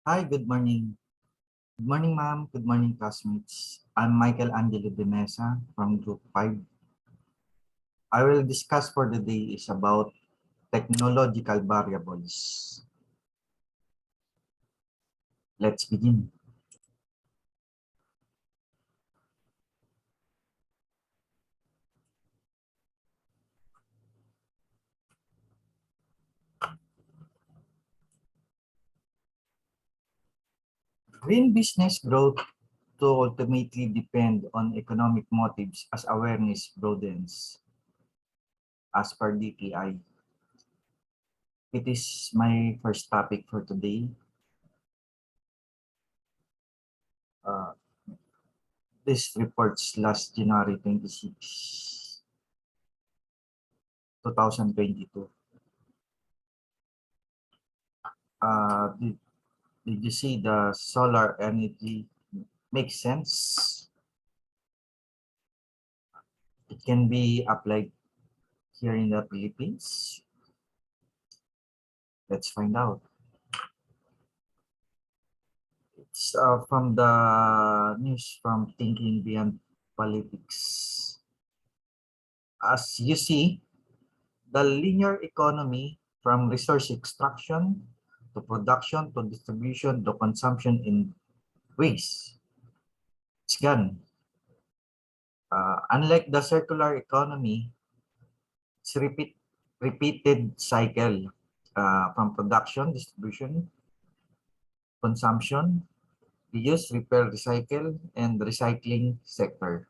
Hi, good morning. Good morning, ma'am. Good morning, classmates. I'm Michael Angelo de Mesa from Group 5. I will discuss for the day is about technological variables. Let's begin. Green business growth to ultimately depend on economic motives as awareness broadens. As per DTI, it is my first topic for today. Uh, this reports last January 26, 2022. Did you see the solar energy makes sense? It can be applied here in the Philippines. Let's find out. It's from the news from Thinking Beyond Politics. As you see, the linear economy from resource extraction to production to distribution to consumption in waste. It's gone. Unlike the circular economy, it's repeated cycle from production, distribution, consumption, reuse, repair, recycle, and recycling sector.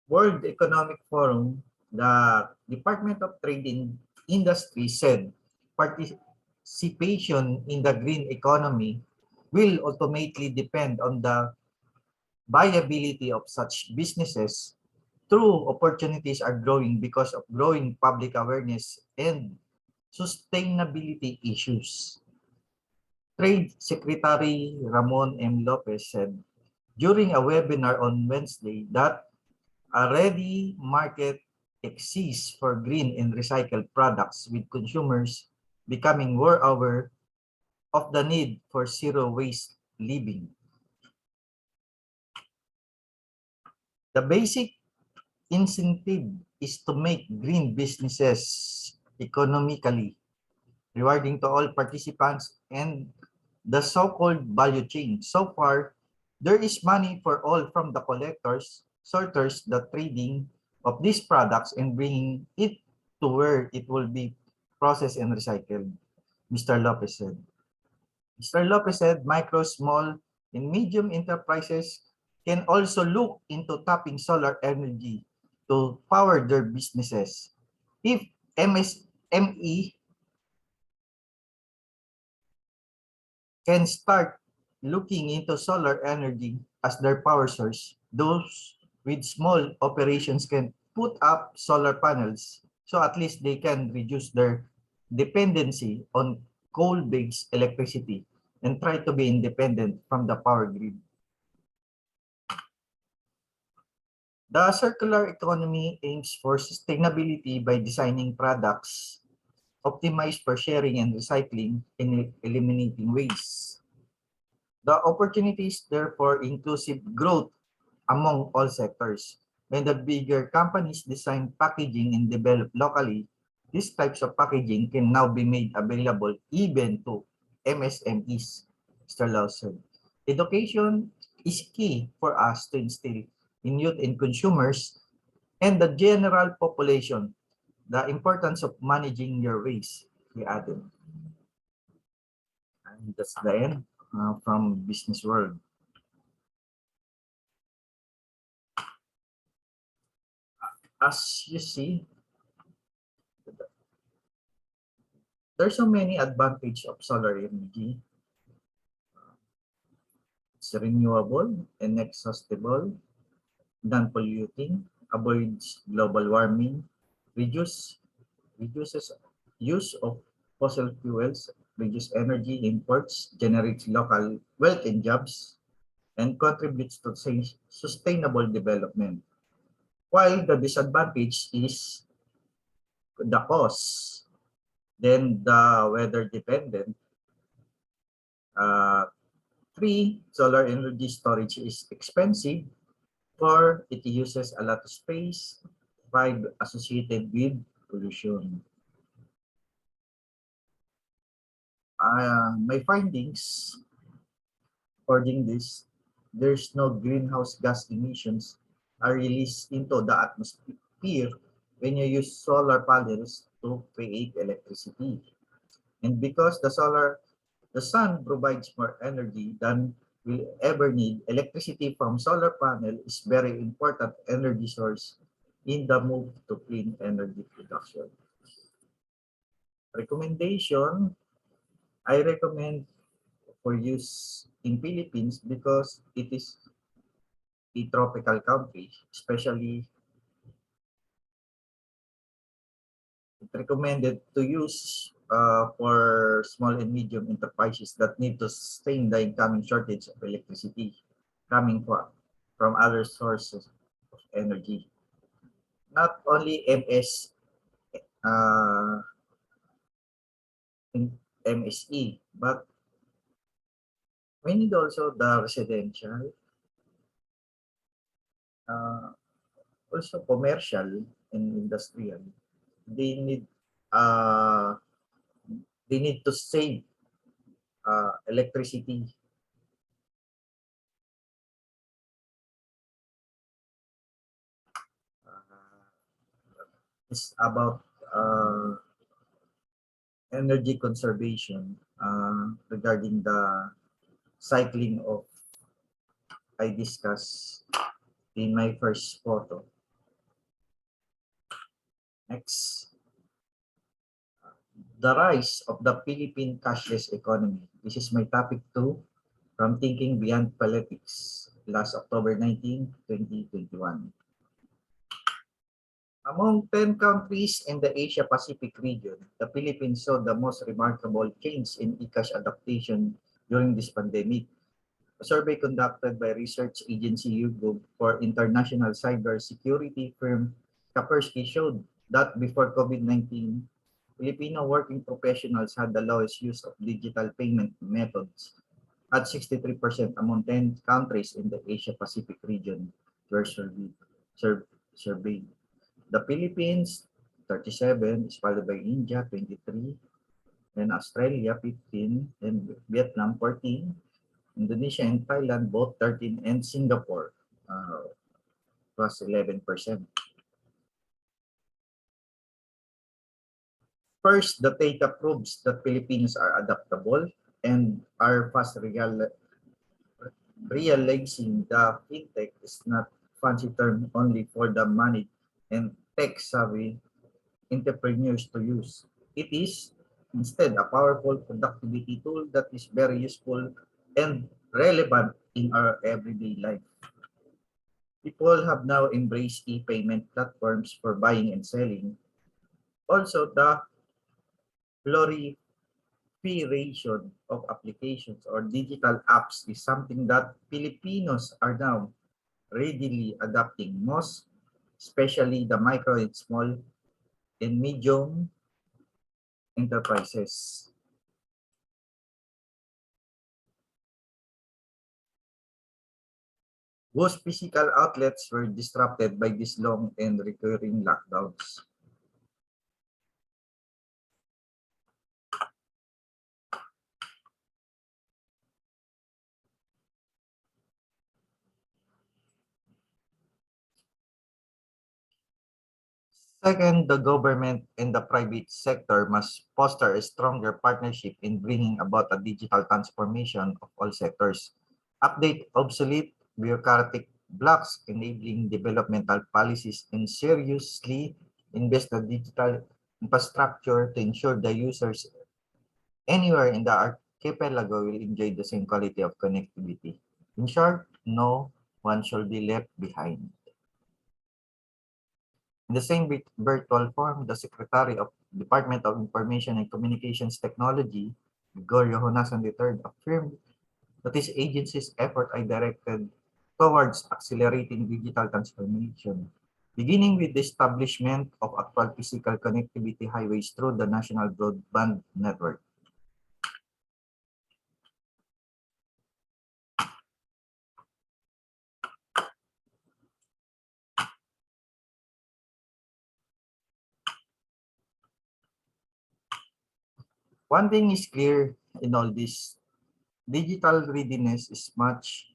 World Economic Forum, the Department of Trade and Industry said participation in the green economy will ultimately depend on the viability of such businesses. True opportunities are growing because of growing public awareness and sustainability issues. Trade Secretary Ramon M. Lopez said during a webinar on Wednesday that a ready market exists for green and recycled products, with consumers becoming more aware of the need for zero waste living. The basic incentive is to make green businesses economically rewarding to all participants and the so-called value chain. So far, there is money for all from the collectors, sorters, the trading of these products and bringing it to where it will be processed and recycled, Mr. Lopez said. Mr. Lopez said micro, small, and medium enterprises can also look into tapping solar energy to power their businesses. If MSME can start looking into solar energy as their power source, those with small operations can put up solar panels so at least they can reduce their dependency on coal-based electricity and try to be independent from the power grid. The circular economy aims for sustainability by designing products optimized for sharing and recycling and eliminating waste. The opportunities therefore inclusive growth among all sectors. When the bigger companies design packaging and develop locally, these types of packaging can now be made available even to MSMEs, Mr. Lawson. Education is key for us to instill in youth and consumers and the general population the importance of managing your waste, he added. And that's the end from Business World. As you see, there's so many advantage of solar energy. It's renewable and exhaustible, non-polluting, avoids global warming, reduces use of fossil fuels, reduces energy imports, generates local wealth and jobs, and contributes to sustainable development. While the disadvantage is the cost, then the weather dependent. Uh, Three, solar energy storage is expensive. Four, it uses a lot of space. Five, associated with pollution. My findings, according this, there's no greenhouse gas emissions are released into the atmosphere when you use solar panels to create electricity. And because the sun provides more energy than we'll ever need, electricity from solar panel is very important energy source in the move to clean energy production. Recommendation, I recommend for use in Philippines because it is a tropical country, especially it recommended to use for small and medium enterprises that need to sustain the incoming shortage of electricity coming from other sources of energy. Not only uh, MSE, but we need also the residential, uh, also commercial and industrial. They need uh, they need to save electricity. Uh, it's about energy conservation regarding the cycling of I discussed in my first photo. Next, the rise of the Philippine cashless economy. This is my topic 2 from Thinking Beyond Politics, last October 19, 2021. Among 10 countries in the Asia-Pacific region, the Philippines saw the most remarkable change in e-cash adaptation during this pandemic. A survey conducted by research agency YouGov for international cybersecurity firm Kaspersky showed that before COVID-19, Filipino working professionals had the lowest use of digital payment methods at 63% among 10 countries in the Asia-Pacific region were surveyed. The Philippines, 37, is followed by India, 23, and Australia, 15, and Vietnam, 14, Indonesia and Thailand, both 13, and Singapore, plus 11%. First, the data proves that Filipinos are adaptable and are fast realizing the fintech is not fancy term only for the money and tech-savvy entrepreneurs to use. It is instead a powerful productivity tool that is very useful and relevant in our everyday life. People have now embraced e-payment platforms for buying and selling. Also, the proliferation of applications or digital apps is something that Filipinos are now readily adopting, most especially the micro and small and medium enterprises. Most physical outlets were disrupted by these long and recurring lockdowns. Second, the government and the private sector must foster a stronger partnership in bringing about a digital transformation of all sectors. Update obsolete bureaucratic blocks, enabling developmental policies, and seriously invest the digital infrastructure to ensure the users anywhere in the archipelago will enjoy the same quality of connectivity. In short, no one should be left behind. In the same virtual form, the Secretary of Department of Information and Communications Technology, Gregorio Honasan III, affirmed that his agency's efforts are directed towards accelerating digital transformation, beginning with the establishment of a actual physical connectivity highways through the national broadband network. One thing is clear in all this, digital readiness is much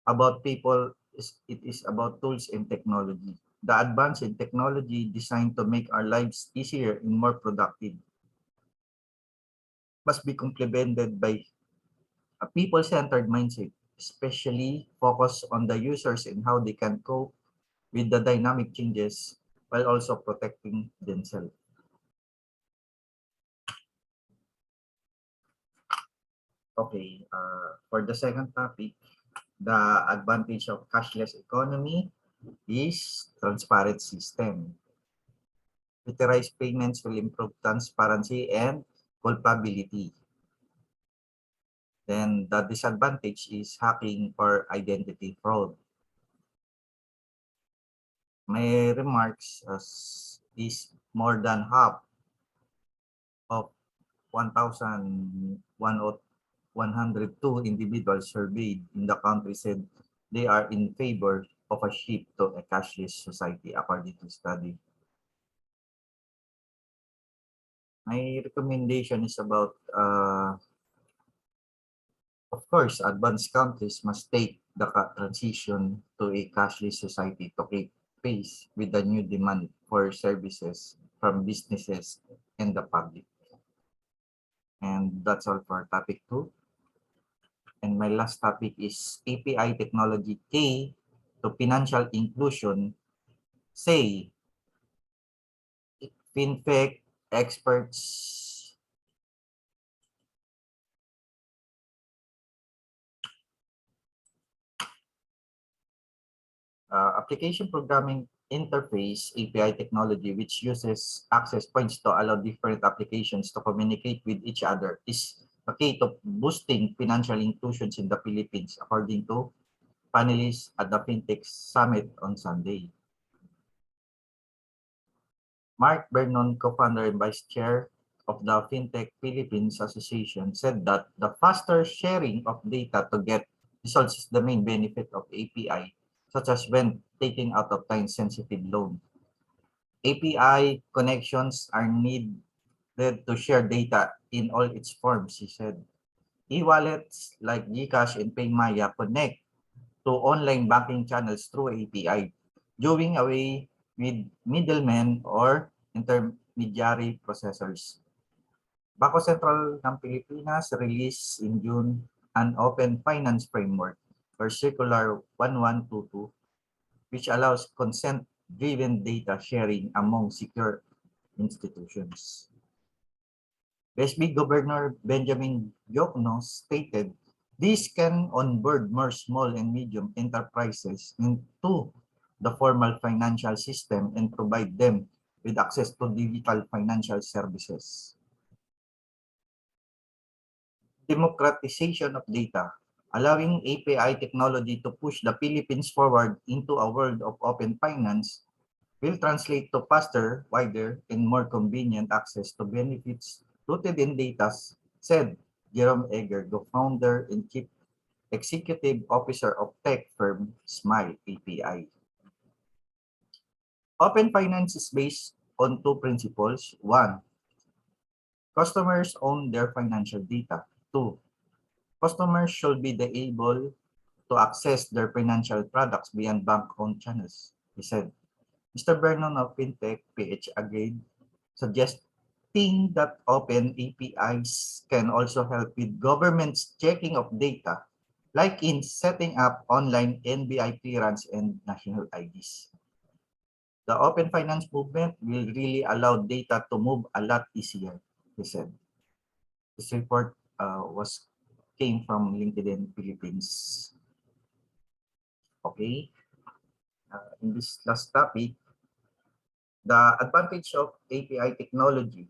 about people, it is about tools and technology. The advance in technology designed to make our lives easier and more productive must be complemented by a people-centered mindset, especially focused on the users and how they can cope with the dynamic changes while also protecting themselves. Okay, for the second topic, the advantage of cashless economy is transparent system. Computerized payments will improve transparency and culpability. Then the disadvantage is hacking or identity fraud. My remarks is more than half of 1,102 individuals surveyed in the country said they are in favor of a shift to a cashless society according to study. My recommendation is about, of course, advanced countries must take the transition to a cashless society to keep pace with the new demand for services from businesses and the public. And that's all for topic 2. And my last topic is API technology K to financial inclusion. Say, fintech experts application programming interface API technology, which uses access points to allow different applications to communicate with each other, is a key to boosting financial inclusions in the Philippines, according to panelists at the FinTech Summit on Sunday. Mark Vernon, co-founder and vice chair of the FinTech Philippines Association, said that the faster sharing of data to get results is the main benefit of API, such as when taking out of time-sensitive loan. API connections are needed to share data in all its forms, he said. E-wallets like GCash and PayMaya connect to online banking channels through API, doing away with middlemen or intermediary processors. Bangko Sentral ng Pilipinas released in June an open finance framework or Circular 1122, which allows consent-driven data sharing among secure institutions. BSB Governor Benjamin Diokno stated, this can onboard more small and medium enterprises into the formal financial system and provide them with access to digital financial services. Democratization of data, allowing API technology to push the Philippines forward into a world of open finance will translate to faster, wider, and more convenient access to benefits rooted in data, said Jerome Egger, the founder and chief executive officer of tech firm Smile API. Open finance is based on two principles. One, customers own their financial data. Two, customers should be able to access their financial products beyond bank-owned channels, he said. Mr. Vernon of FinTech PH agreed, suggesting that open APIs can also help with government's checking of data, like in setting up online NBI clearance and national IDs. The open finance movement will really allow data to move a lot easier, he said. This report came from LinkedIn Philippines. Okay. In this last topic, the advantage of API technology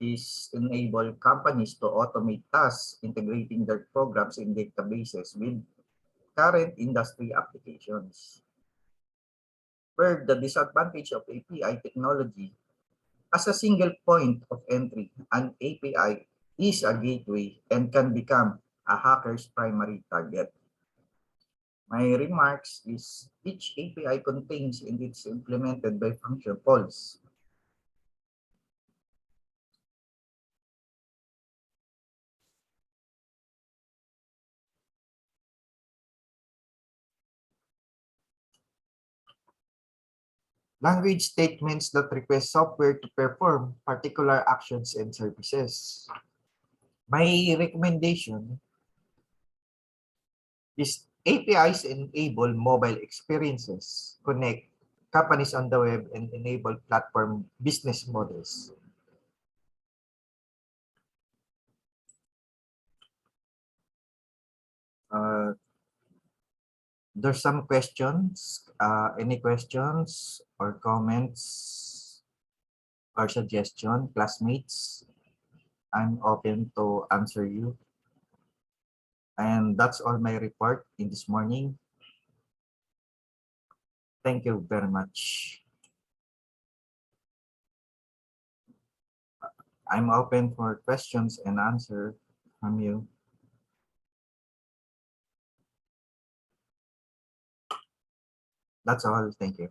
is enable companies to automate tasks, integrating their programs and databases with current industry applications. where the disadvantage of API technology, as a single point of entry, an API is a gateway and can become a hacker's primary target. My remarks is each API contains and it's implemented by function calls. Language statements that request software to perform particular actions and services. My recommendation is APIs enable mobile experiences, connect companies on the web, and enable platform business models. Uh, there's some questions. Any questions or comments or suggestion, classmates? I'm open to answer you. And that's all my report in this morning. Thank you very much. I'm open for questions and answer from you. That's all. Thank you.